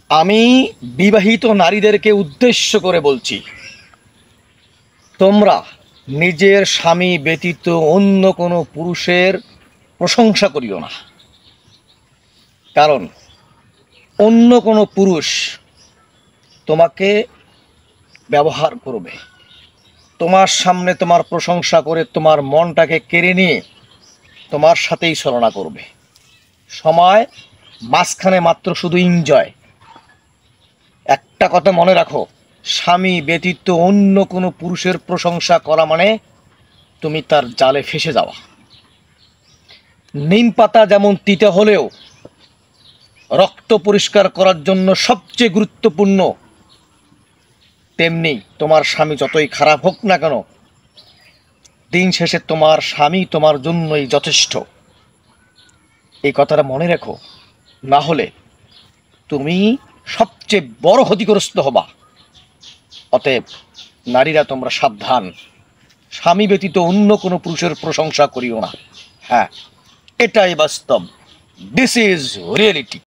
আমি বিবাহিত নারীদেরকে উদ্দেশ্য করে বলছি, তোমরা নিজের স্বামী ব্যতীত অন্য কোনো পুরুষের প্রশংসা করিও না। কারণ অন্য কোনো পুরুষ তোমাকে ব্যবহার করবে, তোমার সামনে তোমার প্রশংসা করে তোমার মনটাকে কেড়ে নিয়ে তোমার সাথেই ছলনা করবে। সময় মাঝখানে মাত্র শুধু এনজয়। একটা কথা মনে রাখো, স্বামী ব্যতীত অন্য কোনো পুরুষের প্রশংসা করা মানে তুমি তার জালে ফেসে যাওয়া। নিম পাতা যেমন তিতা হলেও রক্ত পরিষ্কার করার জন্য সবচেয়ে গুরুত্বপূর্ণ, তেমনি তোমার স্বামী যতই খারাপ হোক না কেন, দিন শেষে তোমার স্বামী তোমার জন্যই যথেষ্ট। এই কথাটা মনে রেখো, না হলে তুমি সবচেয়ে বড় ক্ষতিগ্রস্ত হবা। অতএব নারীরা তোমরা সাবধান, স্বামী ব্যতীত অন্য কোনো পুরুষের প্রশংসা করিও না। হ্যাঁ, এটাই বাস্তব। This is reality.